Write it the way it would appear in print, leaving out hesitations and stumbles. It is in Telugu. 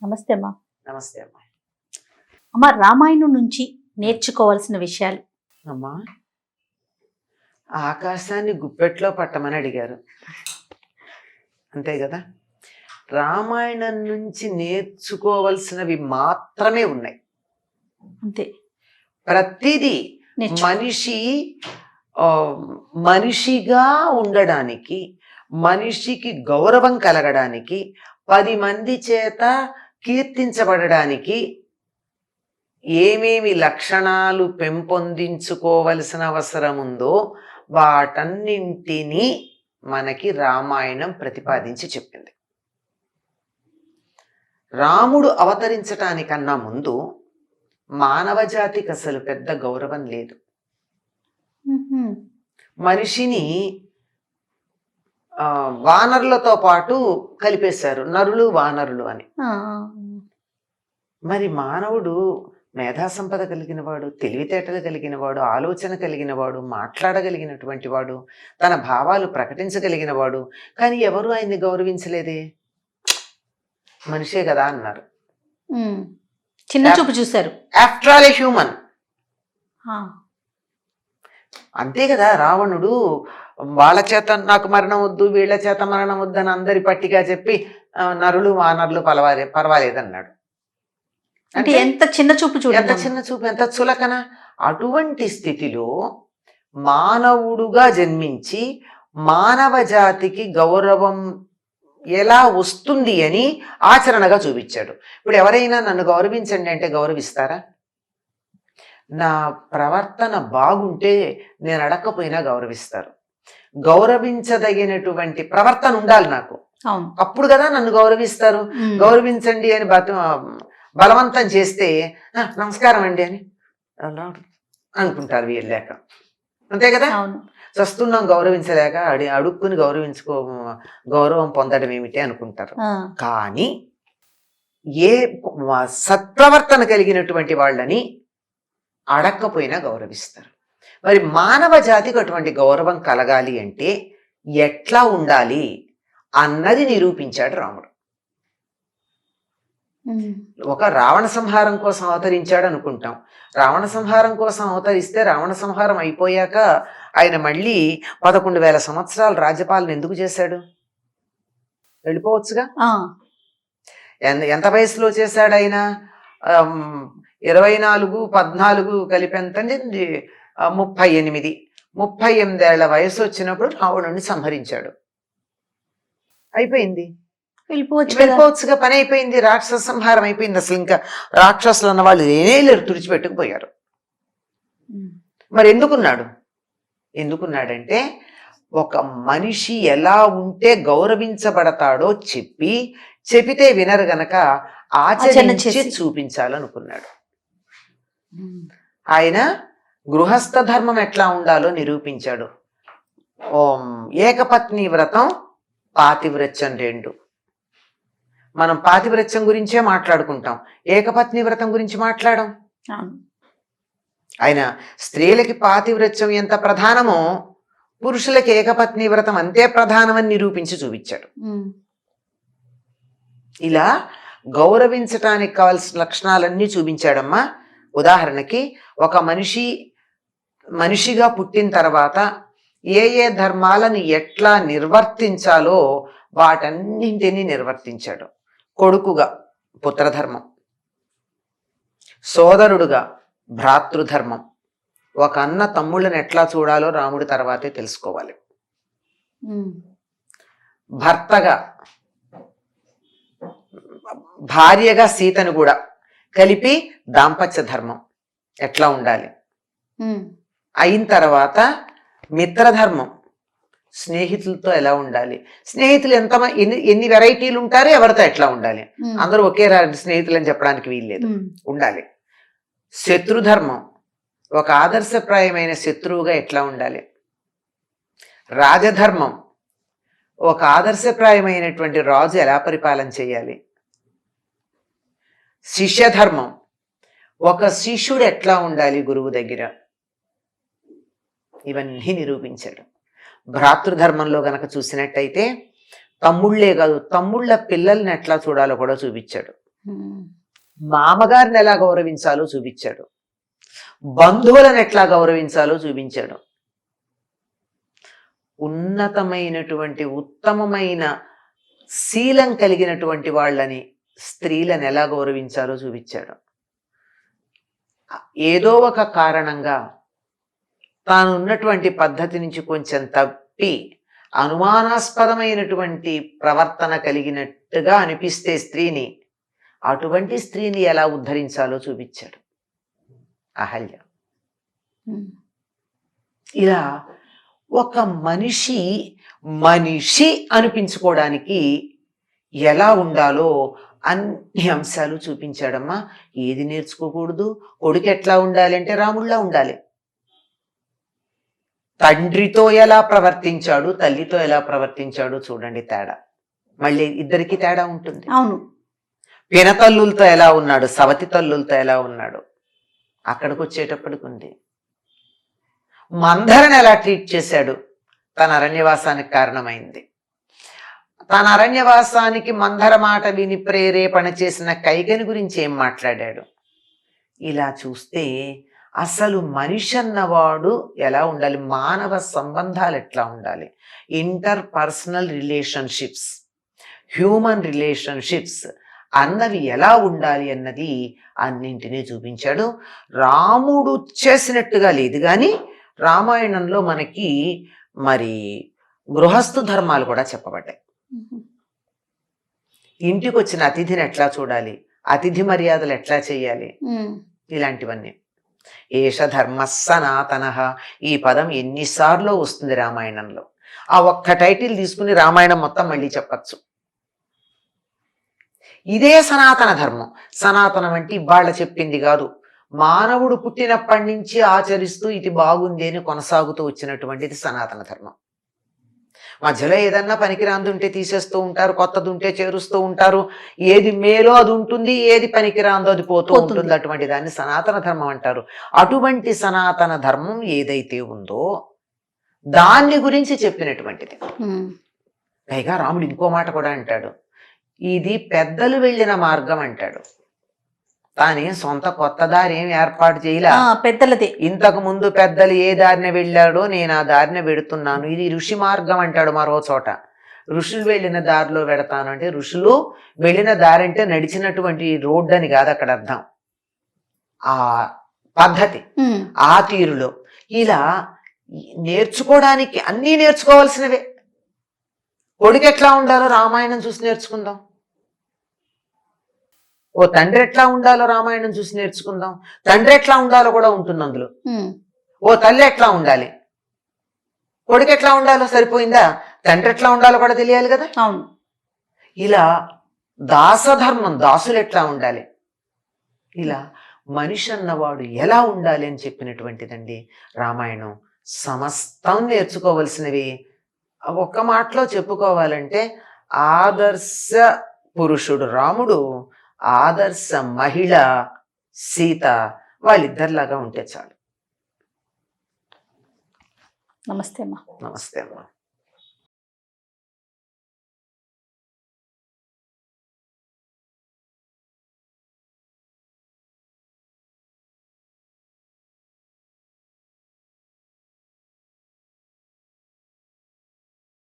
నమస్తే అమ్మా. నమస్తే అమ్మా. అమ్మ, రామాయణం నుంచి నేర్చుకోవాల్సిన విషయాలు. అమ్మా, ఆకాశాన్ని గుప్పెట్లో పట్టమని అడిగారు, అంతే కదా. రామాయణం నుంచి నేర్చుకోవలసినవి మాత్రమే ఉన్నాయి, అంతే. ప్రతిదీ మనిషిగా ఉండడానికి, మనిషికి గౌరవం కలగడానికి, 10 మంది చేత కీర్తించబడడానికి ఏమేమి లక్షణాలు పెంపొందించుకోవలసిన అవసరం ఉందో వాటన్నింటినీ మనకి రామాయణం ప్రతిపాదించి చెప్పింది. రాముడు అవతరించటానికన్నా ముందు మానవ జాతికి అసలు పెద్ద గౌరవం లేదు. మనిషిని వానరులతో పాటు కలిపేశారు, నరులు వానరులు అని. మరి మానవుడు మేధా సంపద కలిగిన వాడు, తెలివితేటలు కలిగిన వాడు, ఆలోచన కలిగిన వాడు, మాట్లాడగలిగినటువంటి వాడు, తన భావాలు ప్రకటించగలిగిన వాడు, కానీ ఎవరు ఆయన్ని గౌరవించలేదే. మనిషే కదా అన్నారు, చిన్న చూపు చూశారు. After all a human. అంతే కదా. రావణుడు వాళ్ళ చేత నాకు మరణం వద్దు, వీళ్ళ చేత మరణం వద్దు అని అందరి పట్టిగా చెప్పి నరులు వానరులు పర్వాలేదన్నాడు. అంటే ఎంత చిన్న చూపు చూడు, ఎంత చిన్న చూపు, ఎంత చులకన. అటువంటి స్థితిలో మానవుడుగా జన్మించి మానవ జాతికి గౌరవం ఎలా వస్తుంది అని ఆచరణగా చూపించాడు. ఇప్పుడు ఎవరైనా నన్ను గౌరవించండి అంటే గౌరవిస్తారా? నా ప్రవర్తన బాగుంటే నేను అడగకపోయినా గౌరవిస్తారు. గౌరవించదగినటువంటి ప్రవర్తన ఉండాలి నాకు, అప్పుడు కదా నన్ను గౌరవిస్తారు. గౌరవించండి అని బలవంతం చేస్తే నమస్కారం అండి అని అనుకుంటారు వీళ్ళాక, అంతే కదా. చస్తున్నాం గౌరవించలేక అడుక్కుని గౌరవం పొందడం ఏమిటి అనుకుంటారు. కానీ ఏ సత్ప్రవర్తన కలిగినటువంటి వాళ్ళని అడక్కపోయినా గౌరవిస్తారు. మరి మానవ జాతికి అటువంటి గౌరవం కలగాలి అంటే ఎట్లా ఉండాలి అన్నది నిరూపించాడు రాముడు. ఒక రావణ సంహారం కోసం అవతరించాడు అనుకుంటాం. రావణ సంహారం కోసం అవతరిస్తే రావణ సంహారం అయిపోయాక ఆయన మళ్ళీ 11,000 సంవత్సరాలు రాజ్యపాలన ఎందుకు చేశాడు? వెళ్ళిపోవచ్చుగా. ఎంత వయసులో చేశాడు ఆయన? 24, 14 కలిపి ఎంతండి? 38. 38 ఏళ్ల వయసు వచ్చినప్పుడు రావణుడిని సంహరించాడు. అయిపోయింది, వెళ్ళిపోవచ్చుగా, పని అయిపోయింది, రాక్షస సంహారం అయిపోయింది. అసలు ఇంకా రాక్షసులు అన్న వాళ్ళు లేరు, తుడిచిపెట్టుకుపోయారు. మరి ఎందుకున్నాడంటే ఒక మనిషి ఎలా ఉంటే గౌరవించబడతాడో చెప్పితే వినరు గనక ఆచరించి చూపించాలనుకున్నాడు. ఆయన గృహస్థ ధర్మం ఎట్లా ఉండాలో నిరూపించాడు. ఏకపత్ని వ్రతం, పాతివ్రత్యం 2. మనం పాతివ్రత్యం గురించే మాట్లాడుకుంటాం, ఏకపత్ని వ్రతం గురించి మాట్లాడం. ఆయన స్త్రీలకి పాతివ్రత్యం ఎంత ప్రధానమో పురుషులకి ఏకపత్ని వ్రతం అంతే ప్రధానమని నిరూపించి చూపించాడు. ఇలా గౌరవించటానికి కావాల్సిన లక్షణాలన్నీ చూపించాడమ్మా. ఉదాహరణకి ఒక మనిషిగా పుట్టిన తర్వాత ఏ ధర్మాలను ఎట్లా నిర్వర్తించాలో వాటన్నింటినీ నిర్వర్తించాడు. కొడుకుగా పుత్రధర్మం, సోదరుడుగా భ్రాతృధర్మం, ఒక అన్న తమ్ముళ్ళని ఎట్లా చూడాలో రాముడి తర్వాతే తెలుసుకోవాలి. భర్తగా, భార్యగా సీతను కూడా కలిపి దాంపత్య ధర్మం ఎట్లా ఉండాలి. అయిన తర్వాత మిత్రధర్మం, స్నేహితులతో ఎలా ఉండాలి, స్నేహితులు ఎన్ని వెరైటీలు ఉంటారో ఎవరితో ఎట్లా ఉండాలి, అందరూ ఒకే స్నేహితులు అని చెప్పడానికి వీల్లేదు, ఉండాలి. శత్రుధర్మం, ఒక ఆదర్శప్రాయమైన శత్రువుగా ఎట్లా ఉండాలి. రాజధర్మం, ఒక ఆదర్శప్రాయమైనటువంటి రాజు ఎలా పరిపాలన చేయాలి. శిష్యధర్మం, ఒక శిష్యుడు ఎట్లా ఉండాలి గురువు దగ్గర. ఇవన్నీ నిరూపించాడు. భ్రాతృధర్మంలో గనక చూసినట్టయితే తమ్ముళ్లే కాదు, తమ్ముళ్ళ పిల్లల్ని ఎట్లా చూడాలో కూడా చూపించాడు. మామగారిని ఎలా గౌరవించాలో చూపించాడు, బంధువులను ఎట్లా గౌరవించాలో చూపించాడు, ఉన్నతమైనటువంటి ఉత్తమమైన శీలం కలిగినటువంటి వాళ్ళని, స్త్రీలను ఎలా గౌరవించాలో చూపించాడు. ఏదో ఒక కారణంగా తాను ఉన్నటువంటి పద్ధతి నుంచి కొంచెం తప్పి అనుమానాస్పదమైనటువంటి ప్రవర్తన కలిగినట్టుగా అనిపిస్తే స్త్రీని, అటువంటి స్త్రీని ఎలా ఉద్ధరించాలో చూపించాడు అహల్య. ఇలా ఒక మనిషి అనిపించుకోవడానికి ఎలా ఉండాలో అన్ని అంశాలు చూపించాడమ్మా. ఏది నేర్చుకోకూడదు, కొడుకు ఎట్లా ఉండాలి అంటే రాముడిలా ఉండాలి. తండ్రితో ఎలా ప్రవర్తించాడు, తల్లితో ఎలా ప్రవర్తించాడు చూడండి తేడా. మళ్ళీ ఇద్దరికి తేడా ఉంటుంది. అవును, పినతల్లులతో ఎలా ఉన్నాడు, సవతి తల్లులతో ఎలా ఉన్నాడు, అక్కడికి వచ్చేటప్పటికి ఉంది. మందరని ఎలా ట్రీట్ చేశాడు, తన అరణ్యవాసానికి కారణమైంది. తన అరణ్యవాసానికి మందర మాట విని ప్రేరేపణ చేసిన కైకని గురించి ఏం మాట్లాడాడు. ఇలా చూస్తే అసలు మనిషి అన్నవాడు ఎలా ఉండాలి, మానవ సంబంధాలు ఎట్లా ఉండాలి, ఇంటర్పర్సనల్ రిలేషన్షిప్స్, హ్యూమన్ రిలేషన్షిప్స్ అన్నవి ఎలా ఉండాలి అన్నది అన్నింటినీ చూపించాడు. రాముడు చేసినట్టుగా లేదు కానీ రామాయణంలో మనకి మరి గృహస్థు ధర్మాలు కూడా చెప్పబడ్డాయి. ఇంటికి వచ్చిన అతిథిని ఎట్లా చూడాలి, అతిథి మర్యాదలు ఎట్లా చేయాలి, ఇలాంటివన్నీ. ఏష ధర్మ సనాతన, ఈ పదం ఎన్నిసార్లు వస్తుంది రామాయణంలో. ఆ ఒక్క టైటిల్ తీసుకుని రామాయణం మొత్తం మళ్ళీ చెప్పచ్చు. ఇదే సనాతన ధర్మం. సనాతనం అంటే ఇవాళ చెప్పింది కాదు, మానవుడు పుట్టినప్పటి నుంచి ఆచరిస్తూ ఇది బాగుంది అని కొనసాగుతూ వచ్చినటువంటిది సనాతన ధర్మం. మధ్యలో ఏదన్నా పనికిరాంది ఉంటే తీసేస్తూ ఉంటారు, కొత్తది ఉంటే చేరుస్తూ ఉంటారు. ఏది మేలో అది ఉంటుంది, ఏది పనికిరాందో అది పోతూ ఉంటుంది. అటువంటి దాన్ని సనాతన ధర్మం అంటారు. అటువంటి సనాతన ధర్మం ఏదైతే ఉందో దాన్ని గురించి చెప్పినటువంటిది. పైగా రాముడు ఇంకో మాట కూడా అంటాడు, ఇది పెద్దలు వెళ్ళిన మార్గం అంటాడు. తానే సొంత కొత్త దారి ఏం ఏర్పాటు చేయలే, పెద్దలది. ఇంతకు ముందు పెద్దలు ఏ దారిన వెళ్ళాడో నేను ఆ దారిన వెడుతున్నాను, ఇది ఋషి మార్గం అంటాడు. మరో చోట ఋషులు వెళ్ళిన దారిలో వెడతాను అంటే, ఋషులు వెళ్ళిన దారి అంటే నడిచినటువంటి రోడ్డు అని కాదు అక్కడ అర్థం, ఆ పద్ధతి, ఆ తీరులో. ఇలా నేర్చుకోవడానికి అన్నీ నేర్చుకోవాల్సినవే. కొడుకు ఎట్లా ఉండాలో రామాయణం చూసి నేర్చుకుందాం, ఓ తండ్రి ఎట్లా ఉండాలో రామాయణం చూసి నేర్చుకుందాం. తండ్రి ఎట్లా ఉండాలో కూడా ఉంటుంది అందులో. ఓ తల్లి ఎట్లా ఉండాలి, కొడుకు ఎట్లా ఉండాలో సరిపోయిందా, తండ్రి ఎట్లా ఉండాలో కూడా తెలియాలి కదా. అవును. ఇలా దాసధర్మం, దాసులు ఎట్లా ఉండాలి, ఇలా మనిషి అన్నవాడు ఎలా ఉండాలి అని చెప్పినటువంటిదండి రామాయణం. సమస్తం నేర్చుకోవలసినవి. ఒక్క మాటలో చెప్పుకోవాలంటే ఆదర్శ పురుషుడు రాముడు, ఆదర్శ మహిళ సీత, వాళ్ళిద్దరిలాగా ఉంటే చాలు. నమస్తే అమ్మా. నమస్తే అమ్మా.